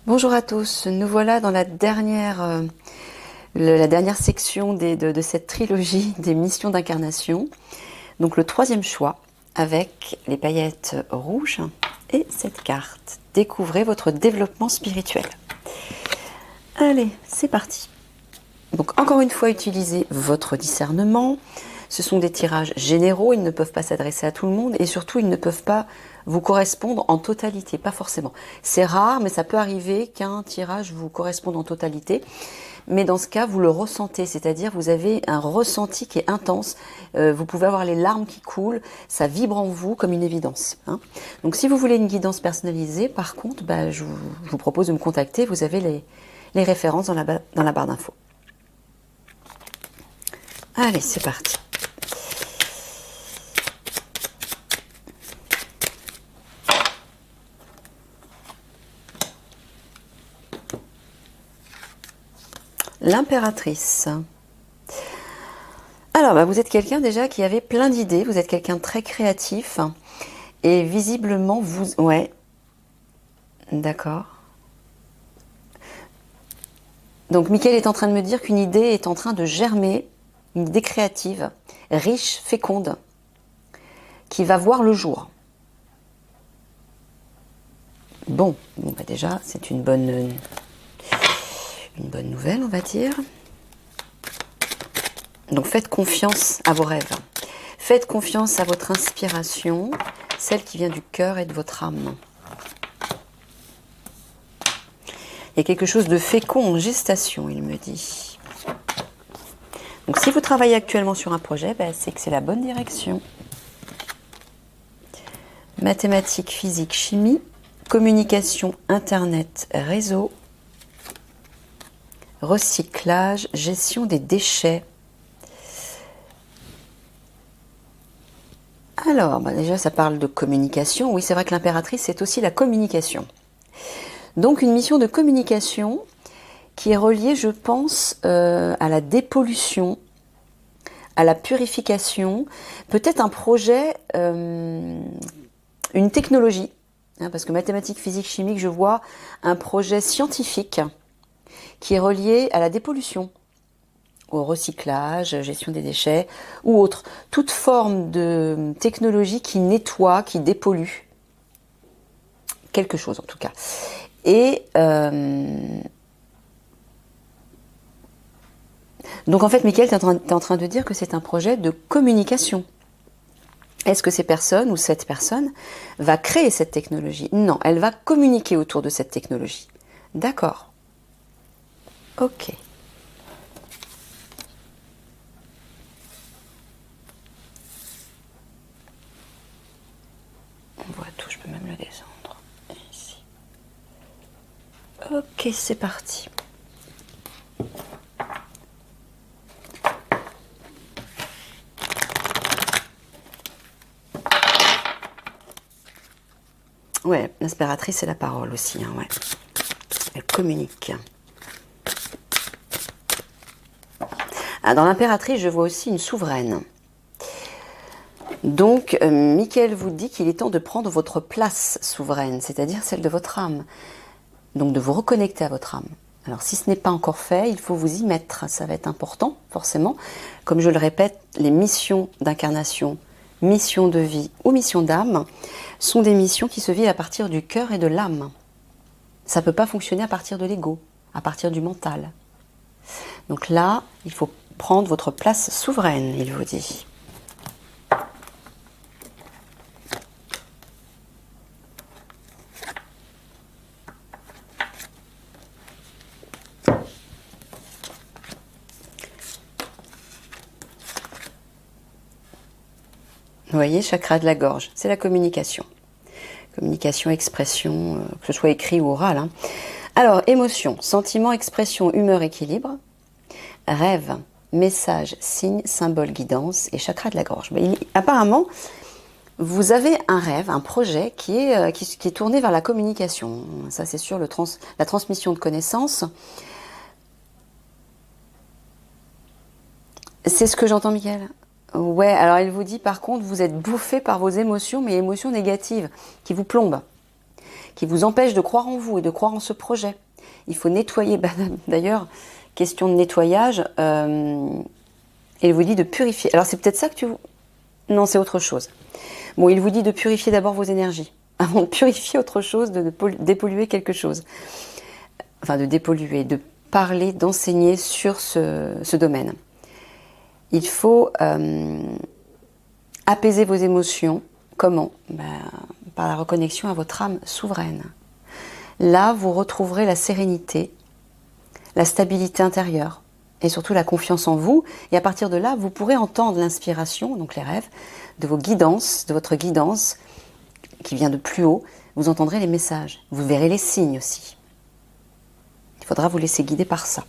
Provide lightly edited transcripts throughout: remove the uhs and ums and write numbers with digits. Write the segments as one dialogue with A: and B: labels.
A: Bonjour à tous, nous voilà dans la dernière section de cette trilogie des missions d'incarnation. Donc le troisième choix avec les paillettes rouges et cette carte. Découvrez votre développement spirituel. Allez, c'est parti. Donc encore une fois, utilisez votre discernement. Ce sont des tirages généraux, ils ne peuvent pas s'adresser à tout le monde et surtout ils ne peuvent pas vous correspondre en totalité, pas forcément. C'est rare, mais ça peut arriver qu'un tirage vous corresponde en totalité. Mais dans ce cas, vous le ressentez, c'est-à-dire vous avez un ressenti qui est intense. Vous pouvez avoir les larmes qui coulent, ça vibre en vous comme une évidence. Hein. Donc si vous voulez une guidance personnalisée, par contre, je vous propose de me contacter. Vous avez les références dans la barre d'infos. Allez, c'est parti. L'impératrice. Alors, vous êtes quelqu'un déjà qui avait plein d'idées, vous êtes quelqu'un de très créatif et visiblement vous... Ouais, d'accord. Donc, Mickaël est en train de me dire qu'une idée est en train de germer, une idée créative, riche, féconde, qui va voir le jour. Bon, déjà, c'est une bonne nouvelle, on va dire. Donc faites confiance à vos rêves. Faites confiance à votre inspiration, celle qui vient du cœur et de votre âme. Il y a quelque chose de fécond en gestation, il me dit. Donc si vous travaillez actuellement sur un projet, c'est que c'est la bonne direction. Mathématiques, physique, chimie, communication, internet, réseau, recyclage, gestion des déchets. Alors, déjà, ça parle de communication. Oui, c'est vrai que l'impératrice, c'est aussi la communication. Donc, une mission de communication qui est reliée, je pense, à la dépollution, à la purification, peut-être un projet, une technologie, hein, parce que mathématiques, physique, chimique, je vois un projet scientifique qui est relié à la dépollution, au recyclage, gestion des déchets ou autre. Toute forme de technologie qui nettoie, qui dépollue. Quelque chose en tout cas. Et donc en fait, Mickaël, tu es en train de dire que c'est un projet de communication. Est-ce que ces personnes ou cette personne va créer cette technologie? Non, elle va communiquer autour de cette technologie. D'accord. Ok. On voit tout, je peux même le descendre. Ici. Ok, c'est parti. Ouais, l'inspiratrice, c'est la parole aussi. Hein, ouais. Elle communique. Ah, dans l'impératrice, je vois aussi une souveraine. Donc, Mickaël vous dit qu'il est temps de prendre votre place souveraine, c'est-à-dire celle de votre âme. Donc, de vous reconnecter à votre âme. Alors, si ce n'est pas encore fait, il faut vous y mettre. Ça va être important, forcément. Comme je le répète, les missions d'incarnation, missions de vie ou missions d'âme sont des missions qui se vivent à partir du cœur et de l'âme. Ça ne peut pas fonctionner à partir de l'ego, à partir du mental. Donc là, il faut prendre votre place souveraine, il vous dit. Vous voyez, chakra de la gorge, c'est la communication. Communication, expression, que ce soit écrit ou oral. Hein. Alors, émotion, sentiment, expression, humeur, équilibre. Rêve, message, signe, symbole, guidance et chakra de la gorge. Apparemment, vous avez un rêve, un projet qui est tourné vers la communication. Ça, c'est sûr, la transmission de connaissances. C'est ce que j'entends, Mickaël. Ouais, alors il vous dit par contre, vous êtes bouffé par vos émotions, mais émotions négatives, qui vous plombent, qui vous empêche de croire en vous et de croire en ce projet. Il faut nettoyer. D'ailleurs, question de nettoyage, il vous dit de purifier. Alors c'est peut-être ça que tu... Non, c'est autre chose. Bon, il vous dit de purifier d'abord vos énergies, avant de purifier autre chose, de dépolluer quelque chose. Enfin, de dépolluer, de parler, d'enseigner sur ce domaine. Il faut apaiser vos émotions. Comment? Par la reconnexion à votre âme souveraine. Là, vous retrouverez la sérénité, la stabilité intérieure et surtout la confiance en vous. Et à partir de là, vous pourrez entendre l'inspiration, donc les rêves, de vos guidances, de votre guidance qui vient de plus haut. Vous entendrez les messages. Vous verrez les signes aussi. Il faudra vous laisser guider par ça.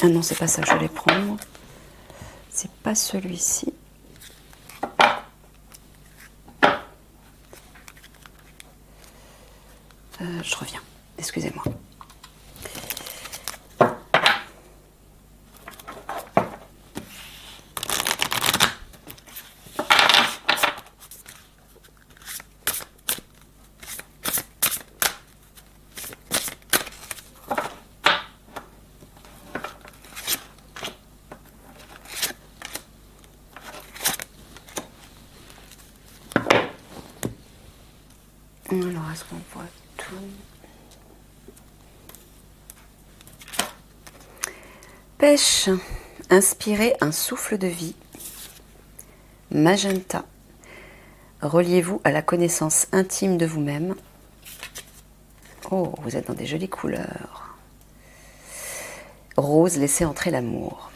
A: Ah non, c'est pas ça, je vais les prendre. C'est pas celui-ci. Je reviens, excusez-moi. Alors, est-ce qu'on voit tout? Pêche, inspirez un souffle de vie. Magenta, reliez-vous à la connaissance intime de vous-même. Oh, vous êtes dans des jolies couleurs. Rose, laissez entrer l'amour.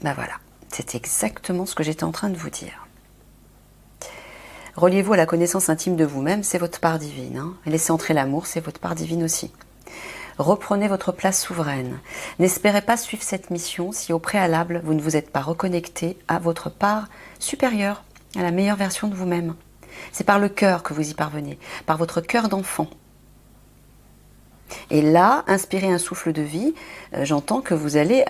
A: Voilà, c'est exactement ce que j'étais en train de vous dire. Reliez-vous à la connaissance intime de vous-même, c'est votre part divine. Hein. Laissez entrer l'amour, c'est votre part divine aussi. Reprenez votre place souveraine. N'espérez pas suivre cette mission si au préalable, vous ne vous êtes pas reconnecté à votre part supérieure, à la meilleure version de vous-même. C'est par le cœur que vous y parvenez, par votre cœur d'enfant. Et là, inspirez un souffle de vie, j'entends que vous allez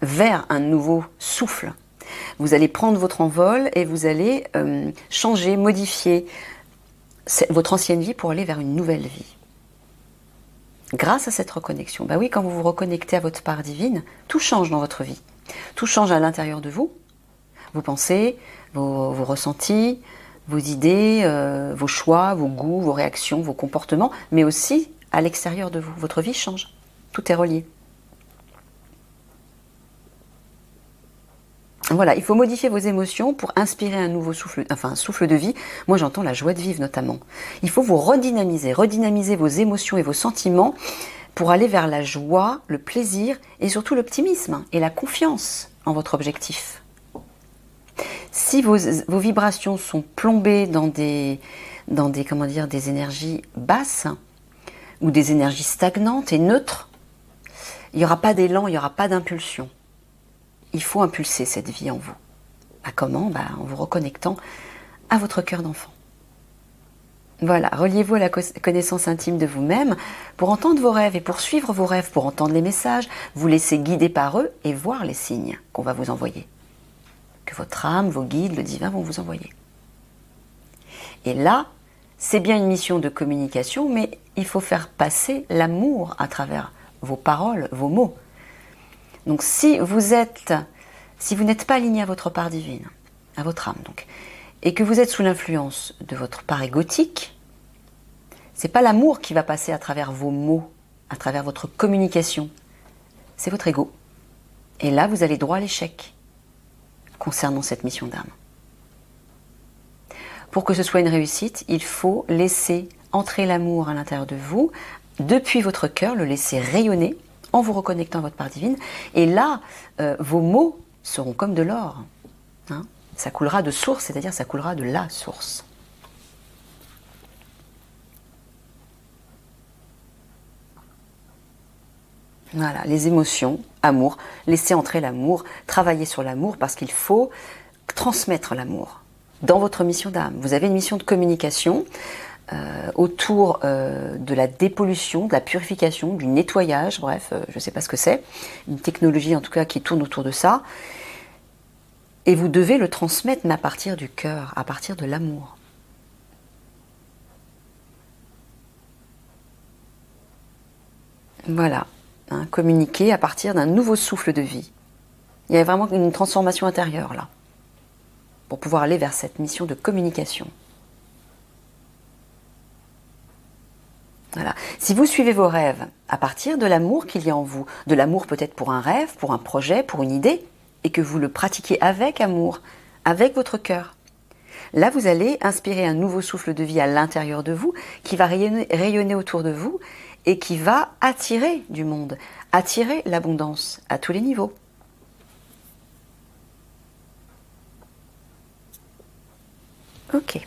A: vers un nouveau souffle. Vous allez prendre votre envol et vous allez changer, modifier votre ancienne vie pour aller vers une nouvelle vie. Grâce à cette reconnexion. Oui, quand vous vous reconnectez à votre part divine, tout change dans votre vie. Tout change à l'intérieur de vous. Vos pensées, vos ressentis, vos idées, vos choix, vos goûts, vos réactions, vos comportements, mais aussi à l'extérieur de vous. Votre vie change. Tout est relié. Voilà, il faut modifier vos émotions pour inspirer un nouveau souffle, un souffle de vie. Moi, j'entends la joie de vivre notamment. Il faut vous redynamiser vos émotions et vos sentiments pour aller vers la joie, le plaisir et surtout l'optimisme et la confiance en votre objectif. Si vos vibrations sont plombées dans des énergies basses ou des énergies stagnantes et neutres, il n'y aura pas d'élan, il n'y aura pas d'impulsion. Il faut impulser cette vie en vous. Comment? En vous reconnectant à votre cœur d'enfant. Voilà, reliez-vous à la connaissance intime de vous-même pour entendre vos rêves et pour suivre vos rêves, pour entendre les messages, vous laisser guider par eux et voir les signes qu'on va vous envoyer. Que votre âme, vos guides, le divin vont vous envoyer. Et là, c'est bien une mission de communication, mais il faut faire passer l'amour à travers vos paroles, vos mots. Donc si vous n'êtes pas aligné à votre part divine, à votre âme donc, et que vous êtes sous l'influence de votre part égotique, c'est pas l'amour qui va passer à travers vos mots, à travers votre communication, c'est votre ego. Et là, vous allez droit à l'échec concernant cette mission d'âme. Pour que ce soit une réussite, il faut laisser entrer l'amour à l'intérieur de vous, depuis votre cœur, le laisser rayonner, en vous reconnectant à votre part divine. Et là, vos mots seront comme de l'or. Hein, ça coulera de source, c'est-à-dire ça coulera de la source. Voilà, les émotions, amour, laissez entrer l'amour, travaillez sur l'amour parce qu'il faut transmettre l'amour dans votre mission d'âme. Vous avez une mission de communication autour de la dépollution, de la purification, du nettoyage, bref, je ne sais pas ce que c'est, une technologie en tout cas qui tourne autour de ça. Et vous devez le transmettre, mais à partir du cœur, à partir de l'amour. Voilà, hein, communiquer à partir d'un nouveau souffle de vie. Il y a vraiment une transformation intérieure là, pour pouvoir aller vers cette mission de communication. Voilà. Si vous suivez vos rêves à partir de l'amour qu'il y a en vous, de l'amour peut-être pour un rêve, pour un projet, pour une idée, et que vous le pratiquez avec amour, avec votre cœur, là vous allez inspirer un nouveau souffle de vie à l'intérieur de vous, qui va rayonner autour de vous, et qui va attirer du monde, attirer l'abondance à tous les niveaux. Ok.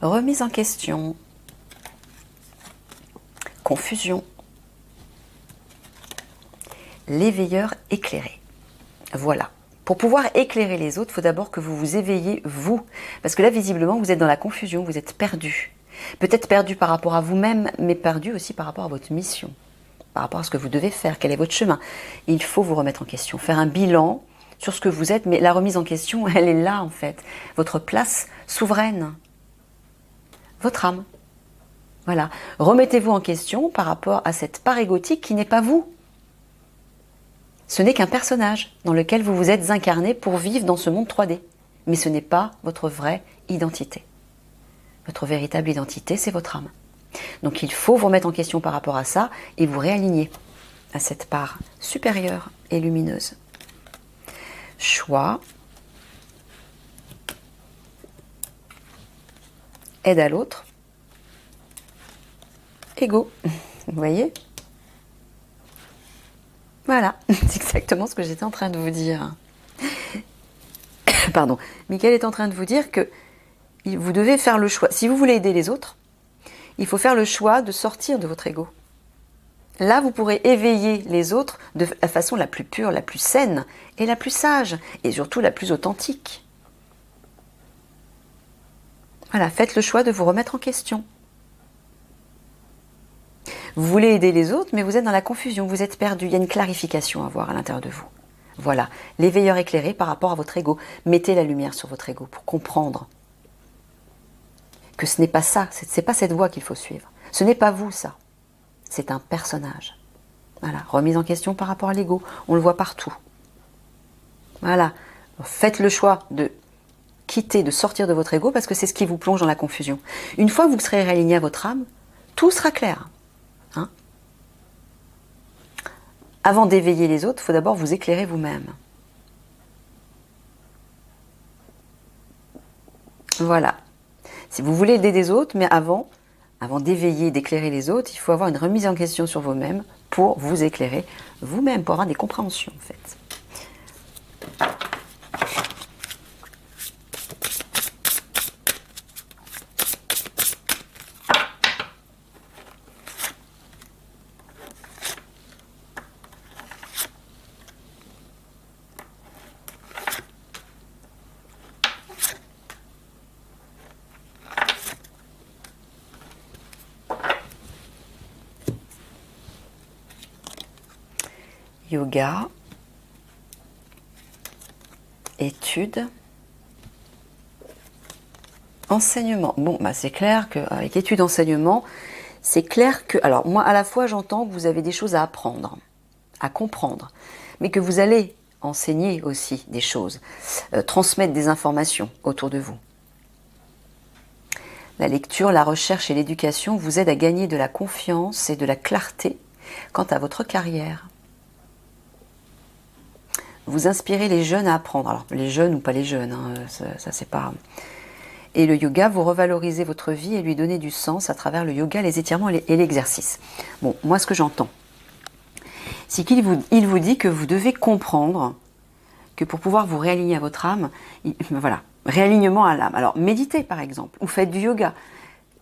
A: Remise en question, confusion, l'éveilleur éclairé. Voilà. Pour pouvoir éclairer les autres, il faut d'abord que vous vous éveillez vous. Parce que là, visiblement, vous êtes dans la confusion, vous êtes perdu. Peut-être perdu par rapport à vous-même, mais perdu aussi par rapport à votre mission. Par rapport à ce que vous devez faire, quel est votre chemin. Il faut vous remettre en question, faire un bilan sur ce que vous êtes, mais la remise en question, elle est là en fait. Votre place souveraine. Votre âme. Voilà. Remettez-vous en question par rapport à cette part égotique qui n'est pas vous. Ce n'est qu'un personnage dans lequel vous vous êtes incarné pour vivre dans ce monde 3D. Mais ce n'est pas votre vraie identité. Votre véritable identité, c'est votre âme. Donc il faut vous remettre en question par rapport à ça et vous réaligner à cette part supérieure et lumineuse. Choix. Aide à l'autre. Ego. Vous voyez ? Voilà, c'est exactement ce que j'étais en train de vous dire. Pardon. Michael est en train de vous dire que vous devez faire le choix. Si vous voulez aider les autres, il faut faire le choix de sortir de votre ego. Là, vous pourrez éveiller les autres de la façon la plus pure, la plus saine et la plus sage, et surtout la plus authentique. Voilà, faites le choix de vous remettre en question. Vous voulez aider les autres, mais vous êtes dans la confusion, vous êtes perdu. Il y a une clarification à avoir à l'intérieur de vous. Voilà, l'éveilleur éclairé par rapport à votre ego. Mettez la lumière sur votre ego pour comprendre que ce n'est pas ça, c'est pas cette voie qu'il faut suivre. Ce n'est pas vous, ça. C'est un personnage. Voilà, remise en question par rapport à l'ego. On le voit partout. Voilà, faites le choix de quitter, de sortir de votre ego parce que c'est ce qui vous plonge dans la confusion. Une fois que vous serez réaligné à votre âme, tout sera clair. Hein ? Avant d'éveiller les autres, il faut d'abord vous éclairer vous-même. Voilà. Si vous voulez aider les autres, mais avant d'éveiller, d'éclairer les autres, il faut avoir une remise en question sur vous-même pour vous éclairer vous-même, pour avoir des compréhensions en fait. Yoga, études, enseignement. Bon, bah c'est clair qu'avec études, enseignement, c'est clair que... Alors moi, à la fois, j'entends que vous avez des choses à apprendre, à comprendre, mais que vous allez enseigner aussi des choses, transmettre des informations autour de vous. La lecture, la recherche et l'éducation vous aident à gagner de la confiance et de la clarté quant à votre carrière. Vous inspirez les jeunes à apprendre. Alors, les jeunes ou pas les jeunes, hein, ça c'est pas... Et le yoga, vous revalorisez votre vie et lui donnez du sens à travers le yoga, les étirements et l'exercice. Bon, moi ce que j'entends, c'est il vous dit que vous devez comprendre que pour pouvoir vous réaligner à votre âme, voilà, réalignement à l'âme. Alors méditez par exemple, ou faites du yoga,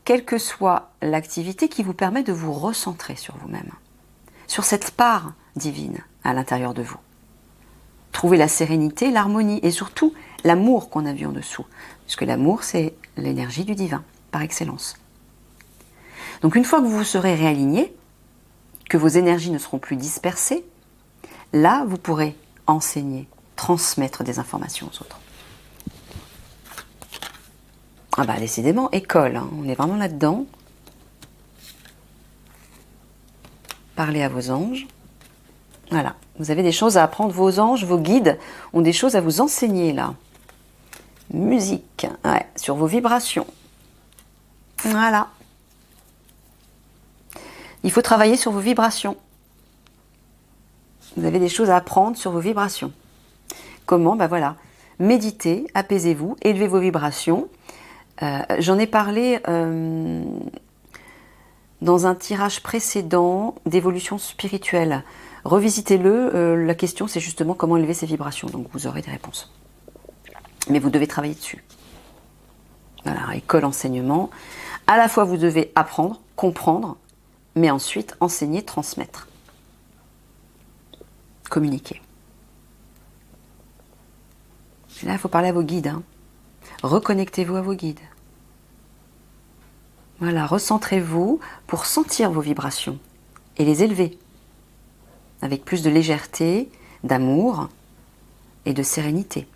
A: quelle que soit l'activité qui vous permet de vous recentrer sur vous-même, sur cette part divine à l'intérieur de vous. Trouvez la sérénité, l'harmonie et surtout l'amour qu'on a vu en dessous. Parce que l'amour, c'est l'énergie du divin, par excellence. Donc une fois que vous vous serez réaligné, que vos énergies ne seront plus dispersées, là, vous pourrez enseigner, transmettre des informations aux autres. Ah bah décidément, école, hein, on est vraiment là-dedans. Parlez à vos anges. Voilà, vous avez des choses à apprendre, vos anges, vos guides ont des choses à vous enseigner là. Musique, ouais, sur vos vibrations. Voilà. Il faut travailler sur vos vibrations. Vous avez des choses à apprendre sur vos vibrations. Comment? Ben voilà, méditez, apaisez-vous, élevez vos vibrations. J'en ai parlé dans un tirage précédent d'évolution spirituelle. Revisitez-le. La question, c'est justement comment élever ses vibrations. Donc, vous aurez des réponses. Mais vous devez travailler dessus. Voilà, école, enseignement. À la fois, vous devez apprendre, comprendre, mais ensuite enseigner, transmettre. Communiquer. Là, il faut parler à vos guides. Hein. Reconnectez-vous à vos guides. Voilà, recentrez-vous pour sentir vos vibrations et les élever avec plus de légèreté, d'amour et de sérénité.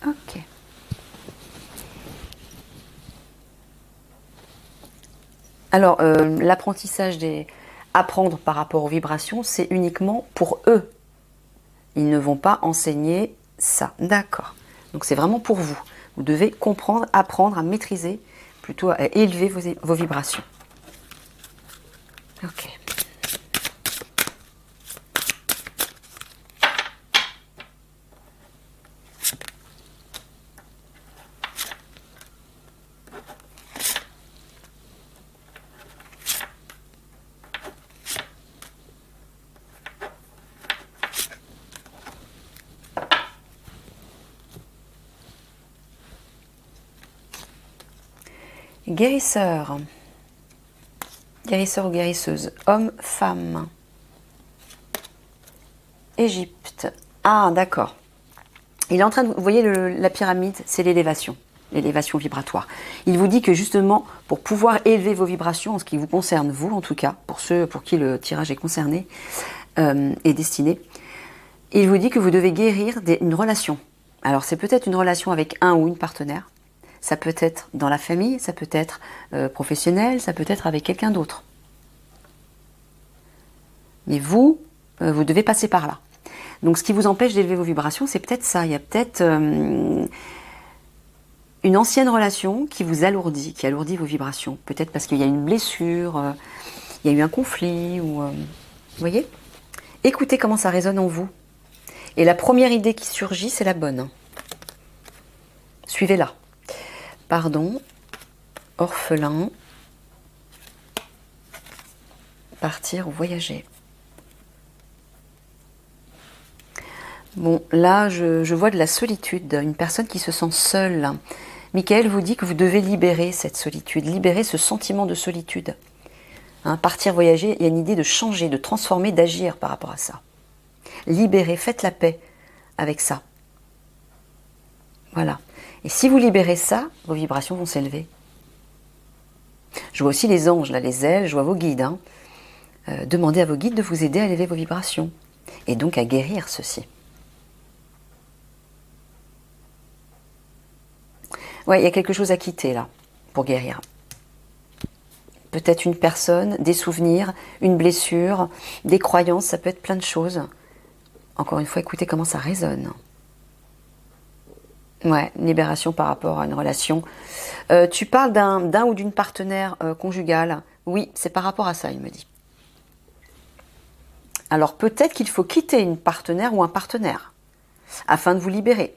A: Ok. Alors, l'apprentissage apprendre par rapport aux vibrations, c'est uniquement pour eux. Ils ne vont pas enseigner ça. D'accord. Donc, c'est vraiment pour vous. Vous devez comprendre, apprendre à maîtriser, plutôt à élever vos vibrations. Ok. Guérisseur. Guérisseur ou guérisseuse. Homme, femme. Égypte. Ah, d'accord. Il est en train de... Vous voyez, la pyramide, c'est l'élévation. L'élévation vibratoire. Il vous dit que justement, pour pouvoir élever vos vibrations, en ce qui vous concerne, vous en tout cas, pour ceux pour qui le tirage est concerné, est destiné, il vous dit que vous devez guérir une relation. Alors, c'est peut-être une relation avec un ou une partenaire. Ça peut être dans la famille, ça peut être professionnel, ça peut être avec quelqu'un d'autre. Mais vous, vous devez passer par là. Donc ce qui vous empêche d'élever vos vibrations, c'est peut-être ça. Il y a peut-être une ancienne relation qui vous alourdit, qui alourdit vos vibrations. Peut-être parce qu'il y a une blessure, il y a eu un conflit, ou vous voyez? Écoutez comment ça résonne en vous. Et la première idée qui surgit, c'est la bonne. Suivez-la. Pardon, orphelin, partir ou voyager. Bon, là, je vois de la solitude, une personne qui se sent seule. Michael vous dit que vous devez libérer cette solitude, libérer ce sentiment de solitude. Hein, partir, voyager, il y a une idée de changer, de transformer, d'agir par rapport à ça. Libérez, faites la paix avec ça. Voilà. Et si vous libérez ça, vos vibrations vont s'élever. Je vois aussi les anges, là, les ailes, je vois vos guides. Hein. Demandez à vos guides de vous aider à élever vos vibrations. Et donc à guérir ceci. Ouais, il y a quelque chose à quitter là, pour guérir. Peut-être une personne, des souvenirs, une blessure, des croyances, ça peut être plein de choses. Encore une fois, écoutez comment ça résonne. Ouais, une libération par rapport à une relation. Tu parles d'un ou d'une partenaire conjugale. Oui, c'est par rapport à ça, il me dit. Alors peut-être qu'il faut quitter une partenaire ou un partenaire afin de vous libérer.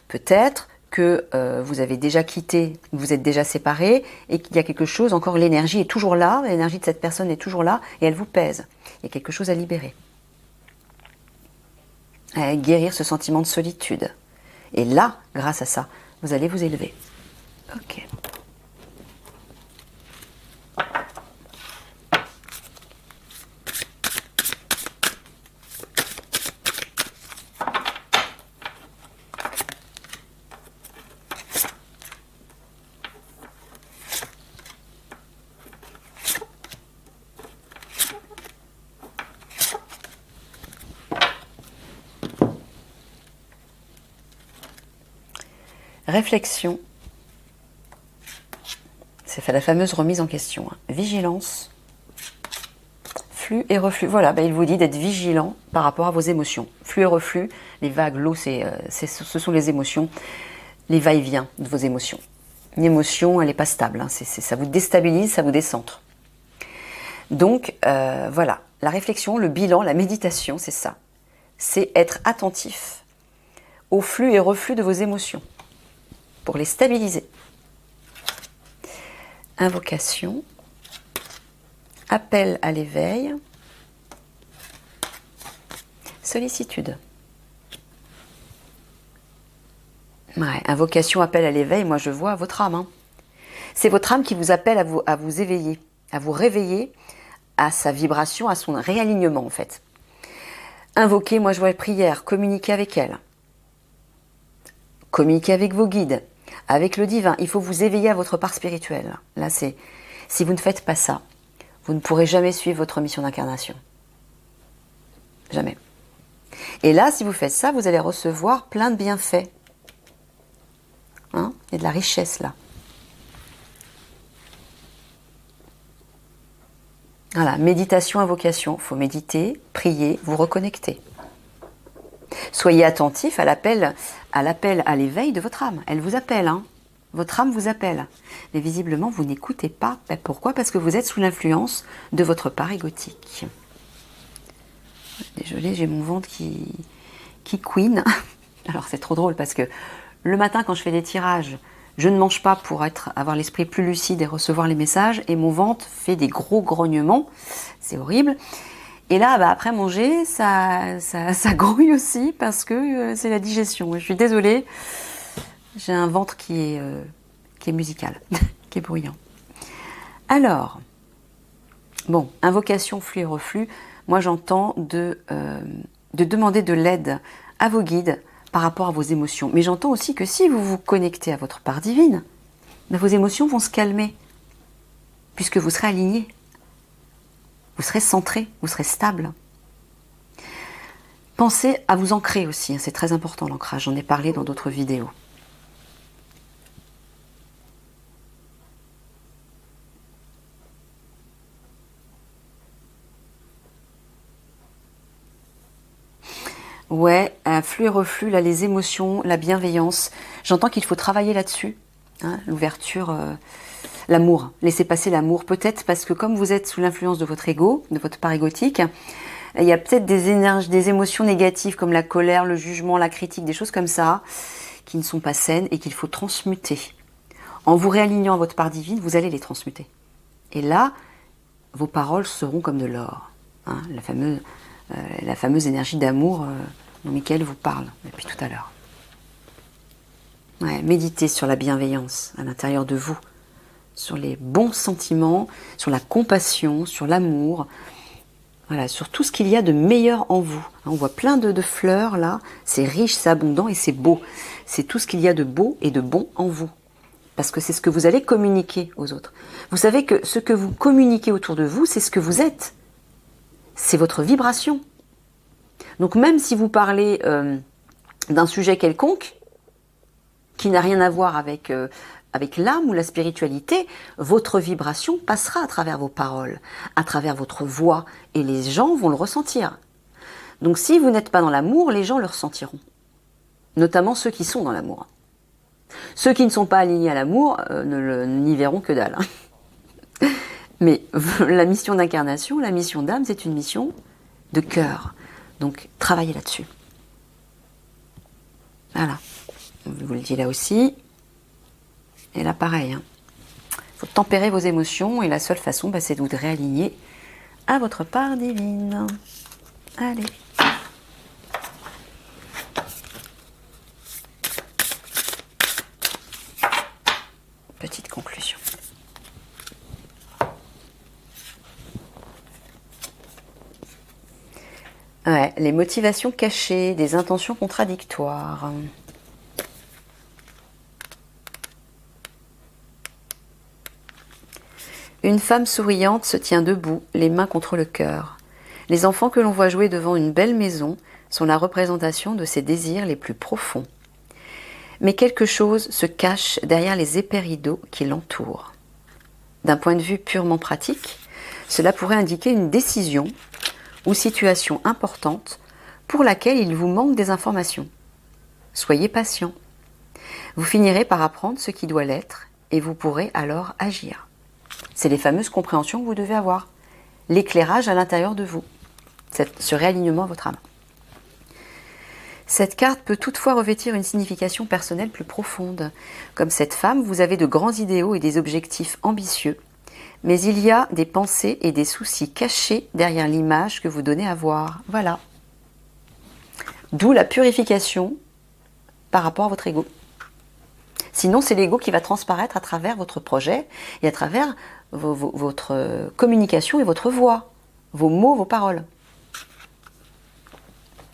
A: Peut-être que vous avez déjà quitté, vous êtes déjà séparés et qu'il y a quelque chose, encore l'énergie est toujours là, l'énergie de cette personne est toujours là et elle vous pèse. Il y a quelque chose à libérer. À guérir ce sentiment de solitude. Et là, grâce à ça, vous allez vous élever. Ok. Réflexion, c'est la fameuse remise en question. Vigilance, flux et reflux. Voilà, il vous dit d'être vigilant par rapport à vos émotions. Flux et reflux, les vagues, l'eau, ce sont les émotions, les va-et-vient de vos émotions. Une émotion, elle n'est pas stable, hein, ça vous déstabilise, ça vous décentre. Donc, voilà, la réflexion, le bilan, la méditation, c'est ça. C'est être attentif au flux et reflux de vos émotions, pour les stabiliser. Invocation, appel à l'éveil, sollicitude. Ouais, invocation, appel à l'éveil, moi je vois votre âme. Hein. C'est votre âme qui vous appelle à vous éveiller, à vous réveiller à sa vibration, à son réalignement en fait. Invoquer, moi je vois la prière, communiquer avec elle. Communiquer avec vos guides, avec le divin. Il faut vous éveiller à votre part spirituelle. Là, si vous ne faites pas ça, vous ne pourrez jamais suivre votre mission d'incarnation. Jamais. Et là, si vous faites ça, vous allez recevoir plein de bienfaits. Hein? Il y a de la richesse là. Voilà, méditation, invocation. Il faut méditer, prier, vous reconnecter. Soyez attentif à l'appel à l'éveil de votre âme. Elle vous appelle, hein. Votre âme vous appelle. Mais visiblement, vous n'écoutez pas. Pourquoi? Parce que vous êtes sous l'influence de votre part égotique. Désolée, j'ai mon ventre qui couine. Alors c'est trop drôle parce que le matin, quand je fais des tirages, je ne mange pas pour avoir l'esprit plus lucide et recevoir les messages. Et mon ventre fait des gros grognements. C'est horrible. Et là, après manger, ça grouille aussi parce que c'est la digestion. Je suis désolée, j'ai un ventre qui est musical, qui est bruyant. Alors, bon, invocation, flux et reflux. Moi, j'entends de demander de l'aide à vos guides par rapport à vos émotions. Mais j'entends aussi que si vous vous connectez à votre part divine, vos émotions vont se calmer puisque vous serez aligné. Vous serez centré, vous serez stable. Pensez à vous ancrer aussi, c'est très important l'ancrage, j'en ai parlé dans d'autres vidéos. Ouais, flux et reflux, là, les émotions, la bienveillance, j'entends qu'il faut travailler là-dessus, hein, l'ouverture, l'amour, laissez passer l'amour, peut-être parce que comme vous êtes sous l'influence de votre ego, de votre part égotique, il y a peut-être des émotions négatives comme la colère, le jugement, la critique, des choses comme ça, qui ne sont pas saines et qu'il faut transmuter. En vous réalignant à votre part divine, vous allez les transmuter. Et là, vos paroles seront comme de l'or. Hein, la fameuse énergie d'amour dont Michael vous parle depuis tout à l'heure. Ouais, méditez sur la bienveillance à l'intérieur de vous, sur les bons sentiments, sur la compassion, sur l'amour, voilà, sur tout ce qu'il y a de meilleur en vous. On voit plein de fleurs là, c'est riche, c'est abondant et c'est beau. C'est tout ce qu'il y a de beau et de bon en vous. Parce que c'est ce que vous allez communiquer aux autres. Vous savez que ce que vous communiquez autour de vous, c'est ce que vous êtes. C'est votre vibration. Donc même si vous parlez d'un sujet quelconque, qui n'a rien à voir avec l'âme ou la spiritualité, votre vibration passera à travers vos paroles, à travers votre voix, et les gens vont le ressentir. Donc si vous n'êtes pas dans l'amour, les gens le ressentiront. Notamment ceux qui sont dans l'amour. Ceux qui ne sont pas alignés à l'amour n'y verront que dalle. Mais la mission d'incarnation, la mission d'âme, c'est une mission de cœur. Donc travaillez là-dessus. Voilà. Je vous le dis là aussi. Et là pareil. Il faut tempérer vos émotions et la seule façon, c'est de vous réaligner à votre part divine. Allez. Petite conclusion. Ouais, les motivations cachées, des intentions contradictoires. Une femme souriante se tient debout, les mains contre le cœur. Les enfants que l'on voit jouer devant une belle maison sont la représentation de ses désirs les plus profonds. Mais quelque chose se cache derrière les épais rideaux qui l'entourent. D'un point de vue purement pratique, cela pourrait indiquer une décision ou situation importante pour laquelle il vous manque des informations. Soyez patient. Vous finirez par apprendre ce qui doit l'être et vous pourrez alors agir. C'est les fameuses compréhensions que vous devez avoir. L'éclairage à l'intérieur de vous. Ce réalignement à votre âme. Cette carte peut toutefois revêtir une signification personnelle plus profonde. Comme cette femme, vous avez de grands idéaux et des objectifs ambitieux, mais il y a des pensées et des soucis cachés derrière l'image que vous donnez à voir. Voilà. D'où la purification par rapport à votre ego. Sinon, c'est l'ego qui va transparaître à travers votre projet et à travers votre communication et votre voix, vos mots, vos paroles.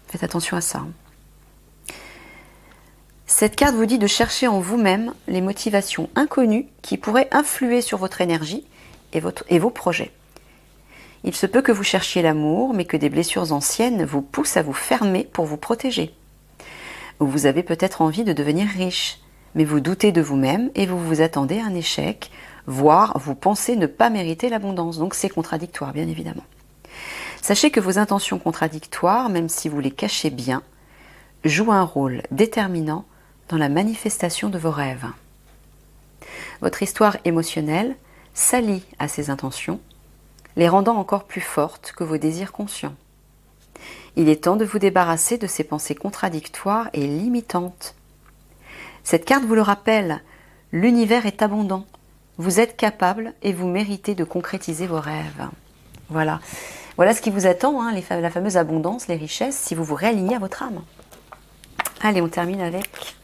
A: Faites attention à ça. Cette carte vous dit de chercher en vous-même les motivations inconnues qui pourraient influer sur votre énergie et vos projets. Il se peut que vous cherchiez l'amour, mais que des blessures anciennes vous poussent à vous fermer pour vous protéger. Vous avez peut-être envie de devenir riche, mais vous doutez de vous-même et vous vous attendez à un échec, voire vous pensez ne pas mériter l'abondance. Donc c'est contradictoire, bien évidemment. Sachez que vos intentions contradictoires, même si vous les cachez bien, jouent un rôle déterminant dans la manifestation de vos rêves. Votre histoire émotionnelle s'allie à ces intentions, les rendant encore plus fortes que vos désirs conscients. Il est temps de vous débarrasser de ces pensées contradictoires et limitantes. Cette carte vous le rappelle, l'univers est abondant, vous êtes capable et vous méritez de concrétiser vos rêves. Voilà, voilà ce qui vous attend, hein, la fameuse abondance, les richesses, si vous vous réalignez à votre âme. Allez, on termine avec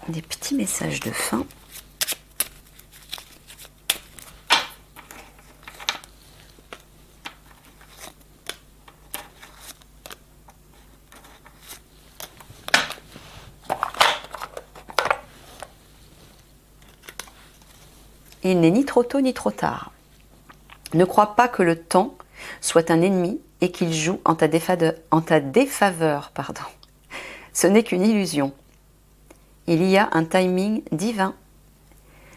A: des petits messages de fin. Il n'est ni trop tôt ni trop tard. Ne crois pas que le temps soit un ennemi et qu'il joue en ta défaveur. Ce n'est qu'une illusion. Il y a un timing divin.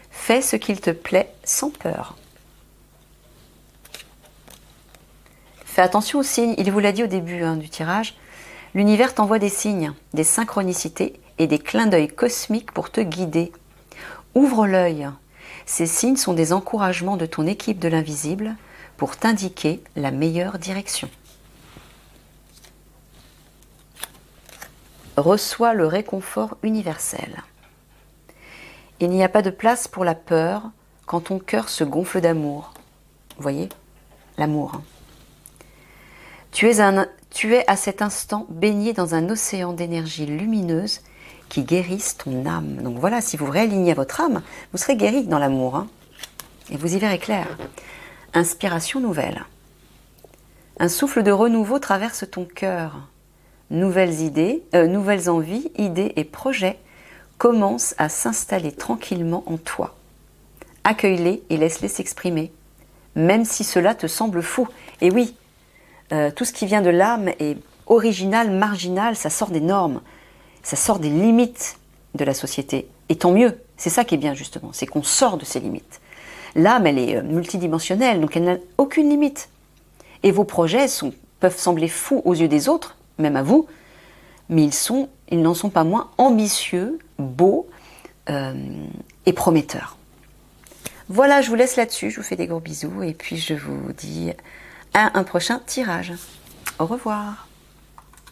A: Fais ce qu'il te plaît sans peur. Fais attention aux signes. Il vous l'a dit au début du tirage. L'univers t'envoie des signes, des synchronicités et des clins d'œil cosmiques pour te guider. Ouvre l'œil. Ces signes sont des encouragements de ton équipe de l'invisible pour t'indiquer la meilleure direction. Reçois le réconfort universel. Il n'y a pas de place pour la peur quand ton cœur se gonfle d'amour. Vous voyez, l'amour. Tu es à cet instant baigné dans un océan d'énergie lumineuse qui guérissent ton âme. Donc voilà, si vous réalignez à votre âme, vous serez guéri dans l'amour. Et vous y verrez clair. Inspiration nouvelle. Un souffle de renouveau traverse ton cœur. Nouvelles idées, nouvelles envies, idées et projets commencent à s'installer tranquillement en toi. Accueille-les et laisse-les s'exprimer, même si cela te semble fou. Et oui, tout ce qui vient de l'âme est original, marginal, ça sort des normes. Ça sort des limites de la société. Et tant mieux, c'est ça qui est bien justement, c'est qu'on sort de ces limites. L'âme, elle est multidimensionnelle, donc elle n'a aucune limite. Et vos projets peuvent sembler fous aux yeux des autres, même à vous, mais ils n'en sont pas moins ambitieux, beaux et prometteurs. Voilà, je vous laisse là-dessus, je vous fais des gros bisous et puis je vous dis à un prochain tirage. Au revoir.